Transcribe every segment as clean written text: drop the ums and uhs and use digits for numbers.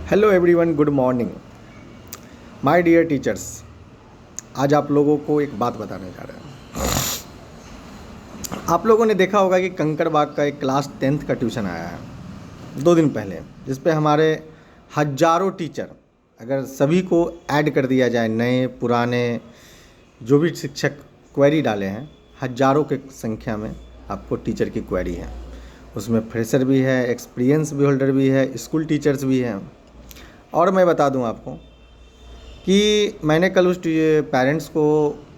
Hello everyone, good morning my dear teachers. आज आप लोगों को एक बात बताने जा रहे हैं। आप लोगों ने देखा होगा कि कंकड़बाग का एक क्लास 10th का ट्यूशन आया है 2 दिन पहले, जिस पे हमारे हजारों टीचर, अगर सभी को ऐड कर दिया जाए, नए पुराने जो भी शिक्षक क्वेरी डाले हैं, हजारों के संख्या में आपको टीचर की क्वेरी है। उसमें फ्रेशर भी है, एक्सपीरियंस भी होल्डर भी है, स्कूल टीचर्स भी हैं। और मैं बता दूं आपको कि मैंने कल उस पेरेंट्स को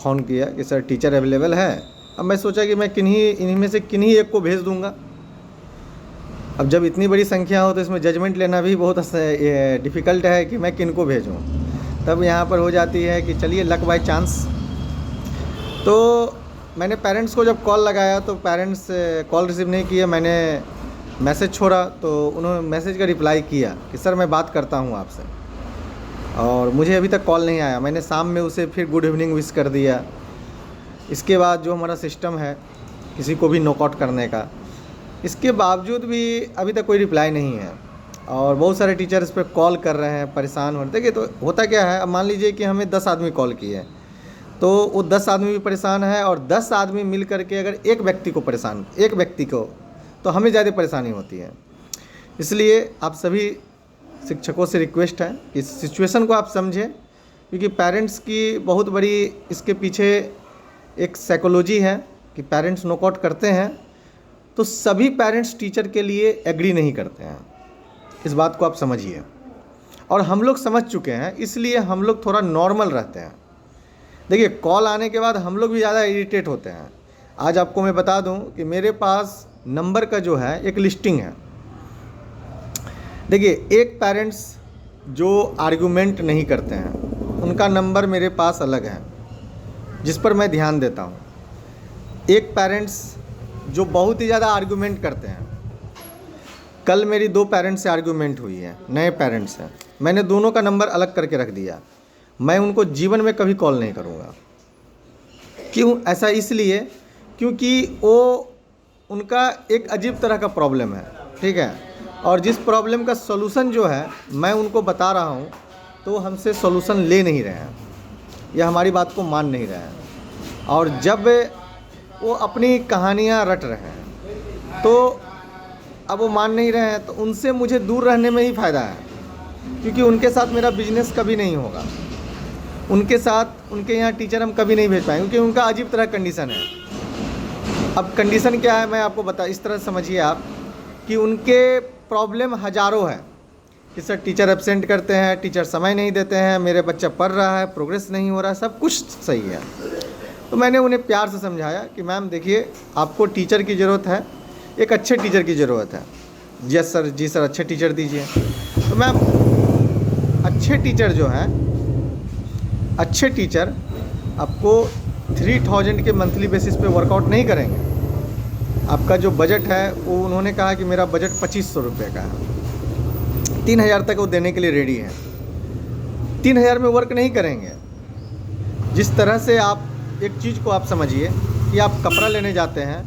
फ़ोन किया कि सर टीचर अवेलेबल है। अब मैं सोचा कि मैं इन्हीं में से किन्हीं एक को भेज दूंगा। अब जब इतनी बड़ी संख्या हो तो इसमें जजमेंट लेना भी बहुत डिफ़िकल्ट है कि मैं किन को भेजूं। तब यहाँ पर हो जाती है कि चलिए लक बाय चांस। तो मैंने पेरेंट्स को जब कॉल लगाया तो पेरेंट्स कॉल रिसीव नहीं किया। मैंने मैसेज छोड़ा तो उन्होंने मैसेज का रिप्लाई किया कि सर मैं बात करता हूँ आपसे, और मुझे अभी तक कॉल नहीं आया। मैंने शाम में उसे फिर गुड इवनिंग विश कर दिया। इसके बाद जो हमारा सिस्टम है किसी को भी नॉकआउट करने का, इसके बावजूद भी अभी तक कोई रिप्लाई नहीं है। और बहुत सारे टीचर इस पर कॉल कर रहे हैं, परेशान हो रहे। देखिए तो होता क्या है, अब मान लीजिए कि हमें 10 आदमी कॉल किए हैं, तो वो 10 आदमी भी परेशान है, और 10 आदमी मिल करके अगर एक व्यक्ति को तो हमें ज़्यादा परेशानी होती है। इसलिए आप सभी शिक्षकों से रिक्वेस्ट है कि इस सिचुएशन को आप समझें, क्योंकि पेरेंट्स की बहुत बड़ी इसके पीछे एक साइकोलॉजी है कि पेरेंट्स नॉकआउट करते हैं तो सभी पेरेंट्स टीचर के लिए एग्री नहीं करते हैं। इस बात को आप समझिए, और हम लोग समझ चुके हैं, इसलिए हम लोग थोड़ा नॉर्मल रहते हैं। देखिए कॉल आने के बाद हम लोग भी ज़्यादा इरिटेट होते हैं। आज आपको मैं बता दूं कि मेरे पास नंबर का जो है एक लिस्टिंग है। देखिए एक पेरेंट्स जो आर्गुमेंट नहीं करते हैं उनका नंबर मेरे पास अलग है, जिस पर मैं ध्यान देता हूँ। एक पेरेंट्स जो बहुत ही ज़्यादा आर्गुमेंट करते हैं, कल मेरी 2 पेरेंट्स से आर्गुमेंट हुई है, नए पेरेंट्स हैं। मैंने दोनों का नंबर अलग करके रख दिया। मैं उनको जीवन में कभी कॉल नहीं करूँगा। क्यों ऐसा? इसलिए क्योंकि वो उनका एक अजीब तरह का प्रॉब्लम है, ठीक है, और जिस प्रॉब्लम का सॉल्यूशन जो है मैं उनको बता रहा हूँ तो हमसे सॉल्यूशन ले नहीं रहे हैं, या हमारी बात को मान नहीं रहे हैं। और जब वो अपनी कहानियाँ रट रहे हैं तो अब वो मान नहीं रहे हैं, तो उनसे मुझे दूर रहने में ही फ़ायदा है, क्योंकि उनके साथ मेरा बिजनेस कभी नहीं होगा। उनके साथ उनके यहाँ टीचर हम कभी नहीं भेज पाएंगे, क्योंकि उनका अजीब तरह कंडीशन है। अब कंडीशन क्या है मैं आपको बता, इस तरह समझिए आप कि उनके प्रॉब्लम हज़ारों है कि सर टीचर एब्सेंट करते हैं, टीचर समय नहीं देते हैं, मेरे बच्चा पढ़ रहा है, प्रोग्रेस नहीं हो रहा है, सब कुछ सही है। तो मैंने उन्हें प्यार से समझाया कि मैम देखिए आपको टीचर की ज़रूरत है, एक अच्छे टीचर की ज़रूरत है। यस सर, जी सर, अच्छे टीचर दीजिए। तो मैम अच्छे टीचर जो हैं, अच्छे टीचर आपको 3000 के मंथली बेसिस पे वर्कआउट नहीं करेंगे। आपका जो बजट है वो उन्होंने कहा कि मेरा बजट 2500 रुपये का है, 3000 तक वो देने के लिए रेडी है। 3000 में वर्क नहीं करेंगे। जिस तरह से आप एक चीज़ को आप समझिए कि आप कपड़ा लेने जाते हैं,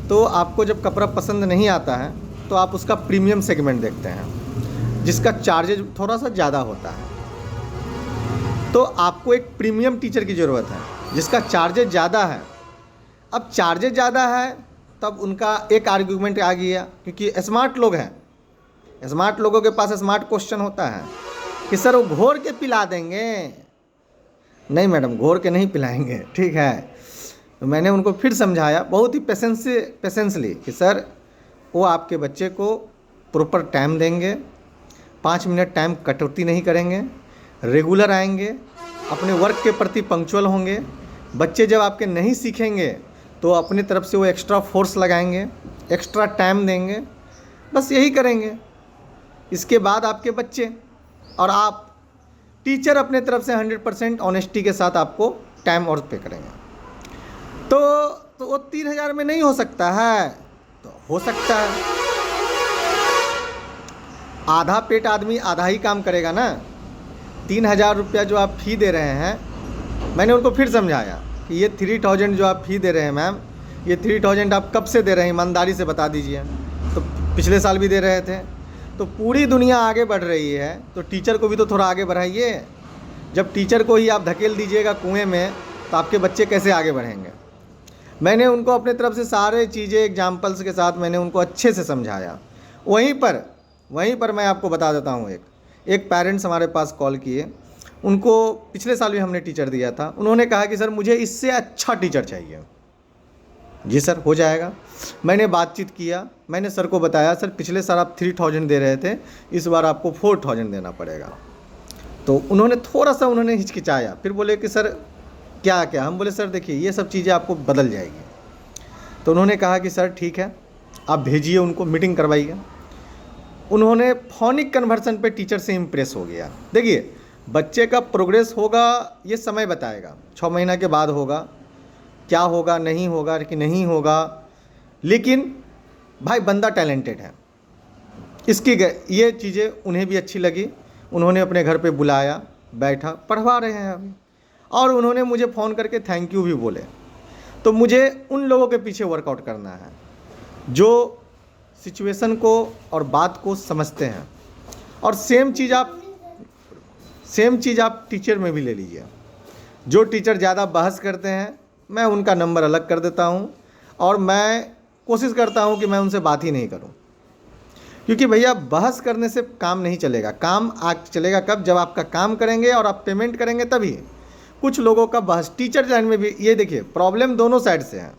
तो आपको जब कपड़ा पसंद नहीं आता है तो आप उसका प्रीमियम सेगमेंट देखते हैं, जिसका चार्जेज थोड़ा सा ज़्यादा होता है। तो आपको एक प्रीमियम टीचर की ज़रूरत है जिसका चार्जेज ज़्यादा है। अब चार्जेज ज़्यादा है तब उनका एक आर्गूमेंट आ गया, क्योंकि स्मार्ट लोग हैं, स्मार्ट लोगों के पास स्मार्ट क्वेश्चन होता है कि सर वो घोर के पिला देंगे। नहीं मैडम, घोर के नहीं पिलाएंगे, ठीक है। तो मैंने उनको फिर समझाया बहुत ही पेशेंसली कि सर वो आपके बच्चे को प्रॉपर टाइम देंगे, 5 मिनट टाइम कटौती नहीं करेंगे, रेगुलर आएंगे, अपने वर्क के प्रति पंक्चुअल होंगे। बच्चे जब आपके नहीं सीखेंगे तो अपनी तरफ से वो एक्स्ट्रा फोर्स लगाएंगे, एक्स्ट्रा टाइम देंगे, बस यही करेंगे। इसके बाद आपके बच्चे और आप टीचर अपने तरफ से 100% ऑनेस्टी के साथ आपको टाइम और पे करेंगे। तो वो 3000 में नहीं हो सकता है, तो हो सकता है आधा पेट आदमी आधा ही काम करेगा ना। 3000 रुपया जो आप फ़ी दे रहे हैं, मैंने उनको फिर समझाया कि ये 3000 जो आप फ़ी दे रहे हैं मैम, ये 3000 आप कब से दे रहे हैं, ईमानदारी से बता दीजिए। तो पिछले साल भी दे रहे थे, तो पूरी दुनिया आगे बढ़ रही है, तो टीचर को भी तो थोड़ा आगे बढ़ाइए। जब टीचर को ही आप धकेल दीजिएगा कुएं में, तो आपके बच्चे कैसे आगे बढ़ेंगे। मैंने उनको अपने तरफ से सारे चीज़ें एग्जाम्पल्स के साथ मैंने उनको अच्छे से समझाया। वहीं पर मैं आपको बता देता हूँ, एक पेरेंट्स हमारे पास कॉल किए, उनको पिछले साल भी हमने टीचर दिया था। उन्होंने कहा कि सर मुझे इससे अच्छा टीचर चाहिए। जी सर, हो जाएगा। मैंने बातचीत किया, मैंने सर को बताया, सर पिछले साल आप 3000 दे रहे थे, इस बार आपको 4000 देना पड़ेगा। तो उन्होंने थोड़ा सा हिचकिचाया, फिर बोले कि सर क्या क्या। हम बोले सर देखिए ये सब चीज़ें आपको बदल जाएगी। तो उन्होंने कहा कि सर ठीक है, आप भेजिए उनको, मीटिंग करवाइए। उन्होंने फोनिक कन्वर्सन पे टीचर से इम्प्रेस हो गया। देखिए बच्चे का प्रोग्रेस होगा ये समय बताएगा, 6 महीना के बाद होगा, क्या होगा नहीं होगा कि नहीं होगा, लेकिन भाई बंदा टैलेंटेड है। इसकी ये चीज़ें उन्हें भी अच्छी लगी। उन्होंने अपने घर पे बुलाया, बैठा, पढ़वा रहे हैं अभी, और उन्होंने मुझे फ़ोन करके थैंक यू भी बोले। तो मुझे उन लोगों के पीछे वर्कआउट करना है जो सिचुएशन को और बात को समझते हैं। और सेम चीज़ आप टीचर में भी ले लीजिए। जो टीचर ज़्यादा बहस करते हैं, मैं उनका नंबर अलग कर देता हूँ, और मैं कोशिश करता हूँ कि मैं उनसे बात ही नहीं करूँ। क्योंकि भैया बहस करने से काम नहीं चलेगा। काम चलेगा कब, जब आपका काम करेंगे और आप पेमेंट करेंगे तभी। कुछ लोगों का बहस टीचर लाइन में भी, ये देखिए प्रॉब्लम दोनों साइड से है।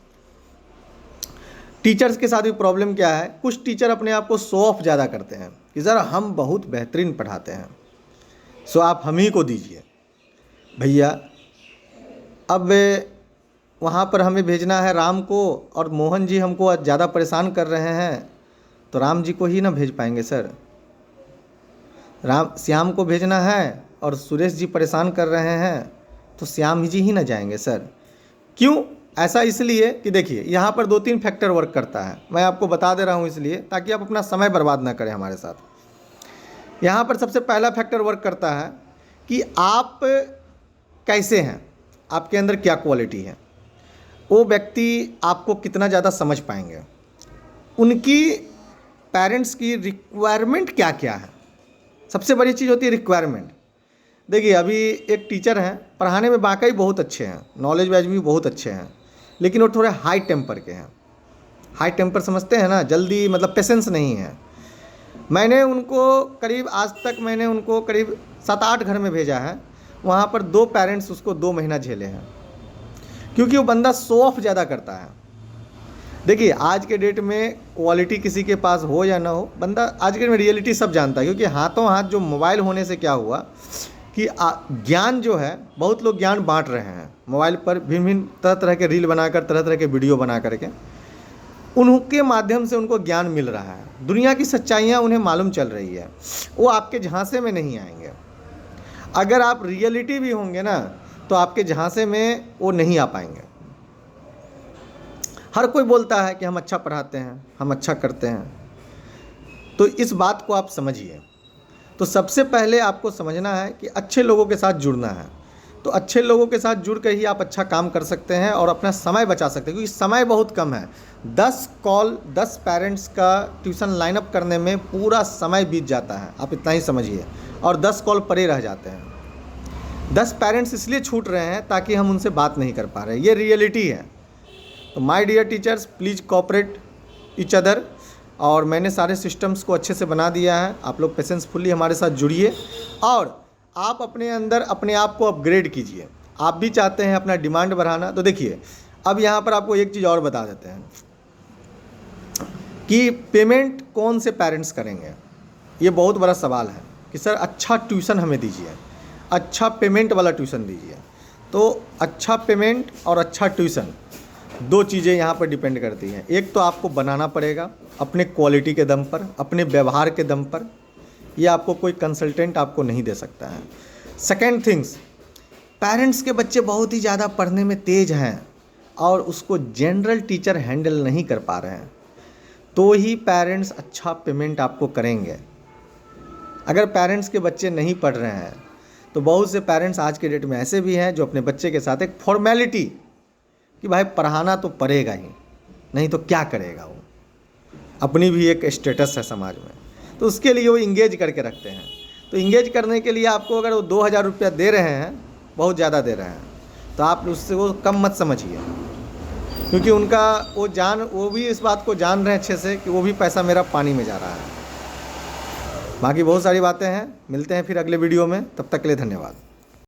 टीचर्स के साथ भी प्रॉब्लम क्या है, कुछ टीचर अपने आप को शो ऑफ ज़्यादा करते हैं कि सर हम बहुत बेहतरीन पढ़ाते हैं, सो आप हम ही को दीजिए। भैया अब वहाँ पर हमें भेजना है राम को, और मोहन जी हमको ज़्यादा परेशान कर रहे हैं, तो राम जी को ही ना भेज पाएंगे सर। श्याम को भेजना है और सुरेश जी परेशान कर रहे हैं, तो श्याम जी ही ना जाएंगे सर। क्यों ऐसा? इसलिए कि देखिए यहाँ पर 2-3 फैक्टर वर्क करता है। मैं आपको बता दे रहा हूँ इसलिए, ताकि आप अपना समय बर्बाद ना करें हमारे साथ। यहाँ पर सबसे पहला फैक्टर वर्क करता है कि आप कैसे हैं, आपके अंदर क्या क्वालिटी है, वो व्यक्ति आपको कितना ज़्यादा समझ पाएंगे, उनकी पेरेंट्स की रिक्वायरमेंट क्या क्या है। सबसे बड़ी चीज़ होती है रिक्वायरमेंट। देखिए अभी एक टीचर हैं, पढ़ाने में वाकई बहुत अच्छे हैं, नॉलेज वाइज भी बहुत अच्छे हैं, लेकिन वो थोड़े हाई टेम्पर के हैं। हाई टेम्पर समझते हैं ना, जल्दी मतलब पेशेंस नहीं है। मैंने उनको करीब आज तक मैंने उनको करीब 7-8 घर में भेजा है। वहाँ पर 2 पेरेंट्स उसको 2 महीना झेले हैं, क्योंकि वो बंदा शो ऑफ ज़्यादा करता है। देखिए आज के डेट में क्वालिटी किसी के पास हो या ना हो, बंदा आज के डेट में रियलिटी सब जानता है। क्योंकि हाथों हाथ जो मोबाइल होने से क्या हुआ कि ज्ञान जो है, बहुत लोग ज्ञान बांट रहे हैं मोबाइल पर, भिन्न भिन्न तरह तरह के रील बनाकर, तरह तरह के वीडियो बना करके, उनके माध्यम से उनको ज्ञान मिल रहा है। दुनिया की सच्चाइयाँ उन्हें मालूम चल रही है, वो आपके झांसे में नहीं आएंगे। अगर आप रियलिटी भी होंगे ना, तो आपके झांसे में वो नहीं आ पाएंगे। हर कोई बोलता है कि हम अच्छा पढ़ाते हैं, हम अच्छा करते हैं, तो इस बात को आप समझिए। तो सबसे पहले आपको समझना है कि अच्छे लोगों के साथ जुड़ना है। तो अच्छे लोगों के साथ जुड़ कर ही आप अच्छा काम कर सकते हैं और अपना समय बचा सकते हैं, क्योंकि समय बहुत कम है। 10 पेरेंट्स का ट्यूशन लाइनअप करने में पूरा समय बीत जाता है, आप इतना ही समझिए, और 10 कॉल परे रह जाते हैं। 10 पेरेंट्स इसलिए छूट रहे हैं ताकि हम उनसे बात नहीं कर पा रहे, ये रियलिटी है। तो my dear teachers, please cooperate each other. और मैंने सारे सिस्टम्स को अच्छे से बना दिया है। आप लोग पेशेंसफुली हमारे साथ जुड़िए, और आप अपने अंदर अपने आप को अपग्रेड कीजिए। आप भी चाहते हैं अपना डिमांड बढ़ाना, तो देखिए अब यहाँ पर आपको एक चीज़ और बता देते हैं कि पेमेंट कौन से पेरेंट्स करेंगे। ये बहुत बड़ा सवाल है कि सर अच्छा ट्यूशन हमें दीजिए, अच्छा पेमेंट वाला ट्यूशन दीजिए। तो अच्छा पेमेंट और अच्छा ट्यूशन, 2 चीज़ें यहाँ पर डिपेंड करती हैं। एक तो आपको बनाना पड़ेगा अपने क्वालिटी के दम पर, अपने व्यवहार के दम पर। ये आपको कोई कंसल्टेंट आपको नहीं दे सकता है। सेकेंड थिंग्स, पेरेंट्स के बच्चे बहुत ही ज़्यादा पढ़ने में तेज़ हैं और उसको जनरल टीचर हैंडल नहीं कर पा रहे हैं, तो ही पेरेंट्स अच्छा पेमेंट आपको करेंगे। अगर पेरेंट्स के बच्चे नहीं पढ़ रहे हैं, तो बहुत से पेरेंट्स आज के डेट में ऐसे भी हैं जो अपने बच्चे के साथ एक फॉर्मेलिटी कि भाई पढ़ाना तो पड़ेगा ही, नहीं तो क्या करेगा वो, अपनी भी एक स्टेटस है समाज में। तो उसके लिए वो इंगेज करके रखते हैं। तो इंगेज करने के लिए आपको अगर वो 2000 रुपया दे रहे हैं, बहुत ज़्यादा दे रहे हैं, तो आप उससे वो कम मत समझिए, क्योंकि उनका वो भी इस बात को जान रहे हैं अच्छे से कि वो भी पैसा मेरा पानी में जा रहा है। बाकी बहुत सारी बातें हैं, मिलते हैं फिर अगले वीडियो में, तब तक के लिए धन्यवाद।